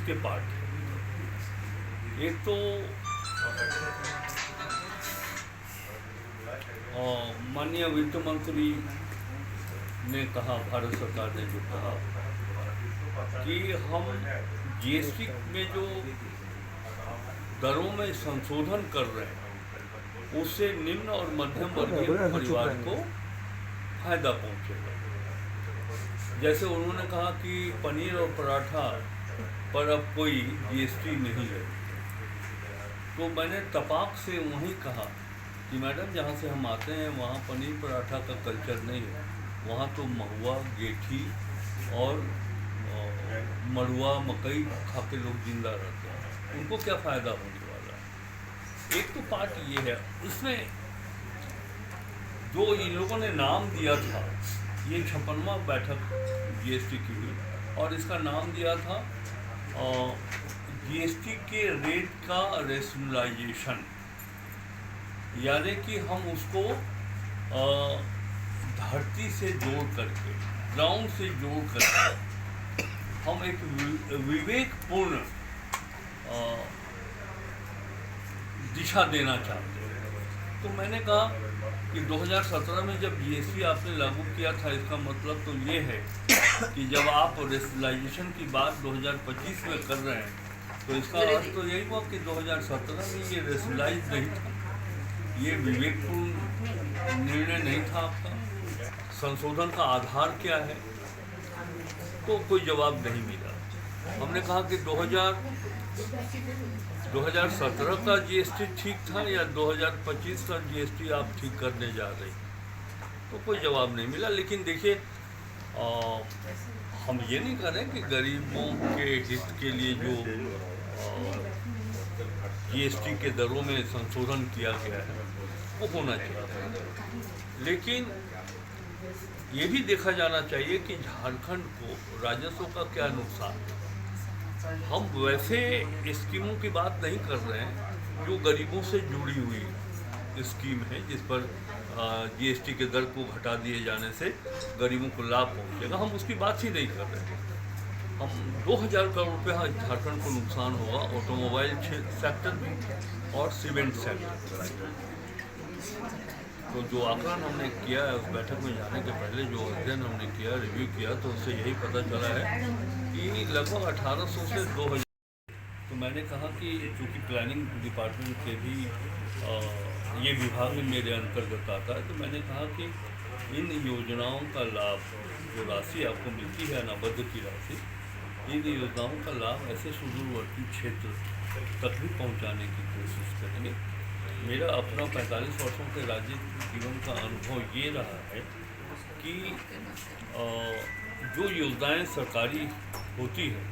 इसके पार्ट हैं। एक तो माननीय वित्त मंत्री ने कहा, भारत सरकार ने जो कहा कि हम जीएसटी में जो दरों में संशोधन कर रहे हैं उससे निम्न और मध्यम वर्गीय परिवार को फायदा पहुंचेगा। जैसे उन्होंने कहा कि पनीर और पराठा पर अब कोई जीएसटी नहीं है, तो मैंने तपाक से वहीं कहा कि मैडम जहाँ से हम आते हैं वहाँ पनीर पराठा का कल्चर नहीं है, वहाँ तो महुआ, गेठी और मड़ुआ, मकई खा के लोग जिंदा रहते हैं, उनको क्या फ़ायदा होने वाला है। एक तो पार्ट ये है, इसमें जो इन लोगों ने नाम दिया था, ये 56वां बैठक जीएसटी की हुई और इसका नाम दिया था जीएसटी के रेट का रेशनलाइजेशन, यानी कि हम उसको धरती से जोड़ करके, ग्राउंड से जोड़ करके हम एक विवेकपूर्ण दिशा देना चाहते हैं। तो मैंने कहा कि 2017 में जब जीएसटी आपने लागू किया था, इसका मतलब तो ये है कि जब आप रेशनलाइजेशन की बात 2025 में कर रहे हैं तो इसका अर्थ तो यही हुआ कि 2017 में ये रेशनलाइज नहीं था, ये विवेकपूर्ण निर्णय नहीं था आपका। संशोधन का आधार क्या है, तो कोई जवाब नहीं मिला। हमने कहा कि 2017 का जीएसटी ठीक था या 2025 का जीएसटी आप ठीक करने जा रही, तो कोई जवाब नहीं मिला। लेकिन देखिए, हम ये नहीं कर रहे कि गरीबों के हित के लिए जो जीएसटी के दरों में संशोधन किया गया है वो होना चाहिए, लेकिन ये भी देखा जाना चाहिए कि झारखंड को राजस्व का क्या नुकसान है। हम वैसे स्कीमों की बात नहीं कर रहे हैं जो गरीबों से जुड़ी हुई स्कीम है, जिस पर जीएसटी के दर को घटा दिए जाने से गरीबों को लाभ पहुंचेगा, हम उसकी बात ही नहीं कर रहे हैं। हम 2000 करोड़ रुपये झारखंड को नुकसान होगा ऑटोमोबाइल सेक्टर में और सीमेंट सेक्टर। तो जो आकलन हमने किया है उस बैठक में जाने के पहले जो अध्ययन हमने किया, रिव्यू किया, तो उससे यही पता चला है कि लगभग 1800 से 2000। तो मैंने कहा कि चूँकि प्लानिंग डिपार्टमेंट के भी ये विभाग में मेरे अंतर्गत आता है, तो मैंने कहा कि इन योजनाओं का लाभ, जो राशि आपको मिलती है अनाबद्ध की राशि, इन योजनाओं का लाभ ऐसे सुदूरवर्ती क्षेत्र तक भी पहुँचाने की कोशिश करेंगे। मेरा अपना 45 वर्षों के राजनीतिक जीवन का अनुभव ये रहा है कि जो योजनाएं सरकारी होती है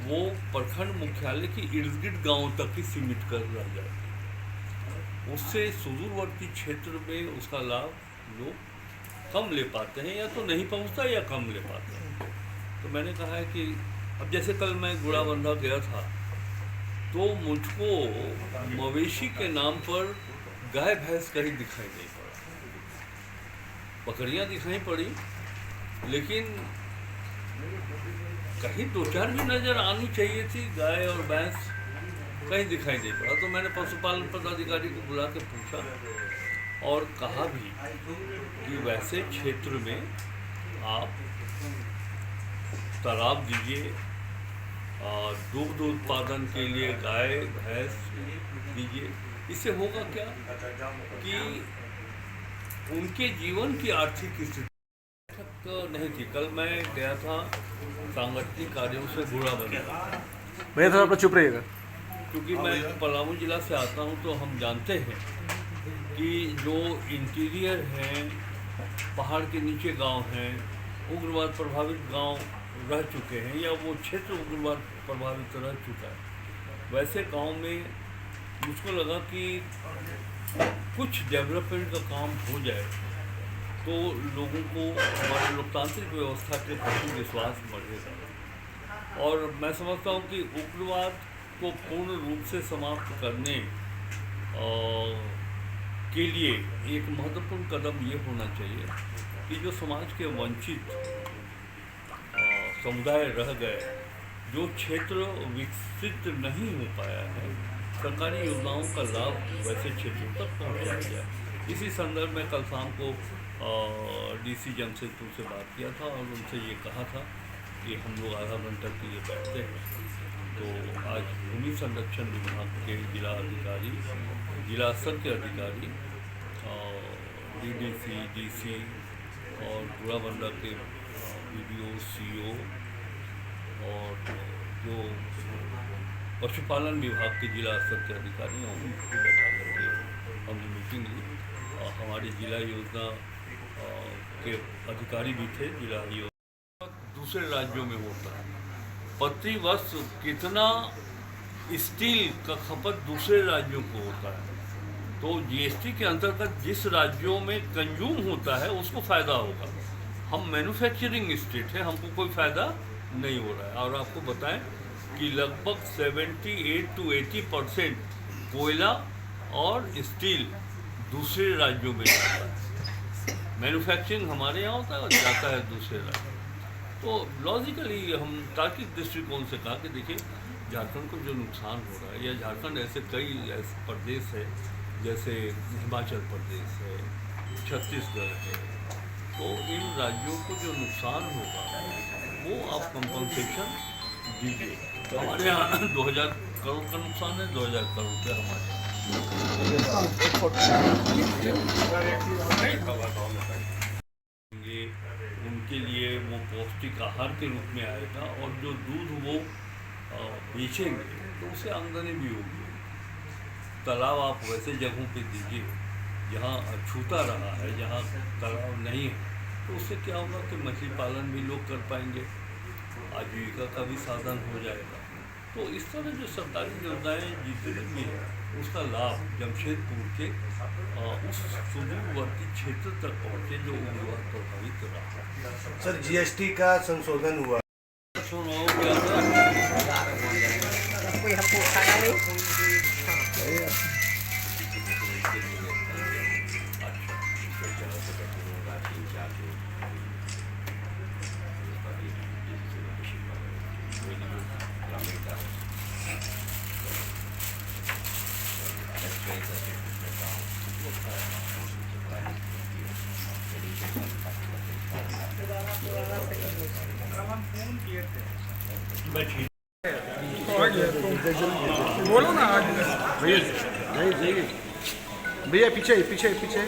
वो प्रखंड मुख्यालय की इर्द गिर्द गाँव तक ही सीमित कर रह जाती है, उससे सुदूरवर्ती क्षेत्र में उसका लाभ लोग कम ले पाते हैं, या तो नहीं पहुंचता या कम ले पाते हैं। तो मैंने कहा है कि अब जैसे कल मैं गुड़ाबंधा गया था तो मुझको मवेशी के नाम पर गाय भैंस कहीं दिखाई नहीं पड़ा, बकरियां दिखाई पड़ी, लेकिन कहीं 2-4 भी नज़र आनी चाहिए थी, गाय और भैंस कहीं दिखाई नहीं पड़ा। तो मैंने पशुपालन पदाधिकारी को बुला के पूछा और कहा भी कि वैसे क्षेत्र में आप तालाब दीजिए, दुग्ध उत्पादन के लिए गाय भैंस दीजिए। इससे होगा क्या कि उनके जीवन की आर्थिक स्थिति तो नहीं थी। कल मैं गया था सांगठनिक कार्यों से गुड़ाबंधा। भैया थोड़ा आप चुप रहिएगा। क्योंकि मैं पलामू जिला से आता हूं, तो हम जानते हैं कि जो इंटीरियर हैं, पहाड़ के नीचे गांव हैं, उग्रवाद प्रभावित गांव रह चुके हैं या वो क्षेत्र उग्रवाद प्रभावित रह चुका है, वैसे गांव में मुझको लगा कि कुछ डेवलपमेंट का काम हो जाए तो लोगों को हमारी लोकतांत्रिक व्यवस्था के प्रति विश्वास बढ़ेगा। और मैं समझता हूँ कि उग्रवाद को पूर्ण रूप से समाप्त करने के लिए एक महत्वपूर्ण कदम ये होना चाहिए कि जो समाज के वंचित समुदाय रह गए, जो क्षेत्र विकसित नहीं हो पाया है, सरकारी योजनाओं का लाभ वैसे क्षेत्रों तक पहुंचाया जाए। इसी संदर्भ में कल शाम को डीसी जमशेदपुर से बात किया था और उनसे ये कहा था कि हम लोग आधा घंटा के लिए बैठते हैं। तो आज भूमि संरक्षण विभाग के जिला अधिकारी, जिला स्तर के अधिकारी, डीडीसी, डीसी और पूराबंदा के वीडियो, सीओ और जो पशुपालन विभाग के जिला स्तर के अधिकारी हैं उनको बैठा करके हमने मीटिंग ली। हमारी जिला योजना के अधिकारी भी थे। जिला योजना दूसरे राज्यों में होता है, प्रति वर्ष कितना स्टील का खपत दूसरे राज्यों को होता है, तो जीएसटी के अंतर्गत जिस राज्यों में कंज्यूम होता है उसको फ़ायदा होगा। हम मैन्युफैक्चरिंग स्टेट है, हमको कोई फ़ायदा नहीं हो रहा है। और आपको बताएं कि लगभग 78 to 80% कोयला और स्टील दूसरे राज्यों में जाता है। मैन्युफैक्चरिंग हमारे यहाँ होता है और जाता है दूसरे राज्यों। तो लॉजिकली हम तार्किक दृष्टिकोण से कहा कि देखिए, झारखंड को जो नुकसान हो रहा है, या झारखंड ऐसे कई ऐसे प्रदेश है जैसे हिमाचल प्रदेश है, छत्तीसगढ़ है, तो इन राज्यों को जो नुकसान होगा वो आप कंपनसेशन दीजिए। तो हमारे यहाँ 2000 करोड़ का नुकसान है, 2000 करोड़ रुपये हमारे ये उनके लिए वो पौष्टिक आहार के रूप में आएगा और जो दूध वो बेचेंगे तो उसे आमदनी भी होगी। तालाब आप वैसे जगहों पे दीजिए जहाँ छूता रहा है, जहाँ तालाब नहीं है, तो उससे क्या होगा कि मछली पालन भी लोग कर पाएंगे, आजीविका का भी साधन हो जाएगा। तो इस तरह जो सरकारी योजनाएं जितनी भी हैं उसका लाभ जमशेदपुर के उस सुदूरवर्ती क्षेत्र तक पहुँचे जो उग्रवाद प्रभावित रहा। सर, जीएसटी का संशोधन हुआ, सुनो क्या था? कोई हमको खाना नहीं। बोलो ना आज भैया पीछे पीछे पीछे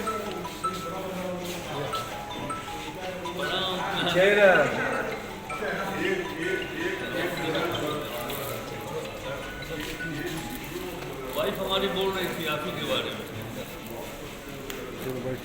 वाइफ हमारी बोल रही थी आप ही के बारे में। चलो बैठ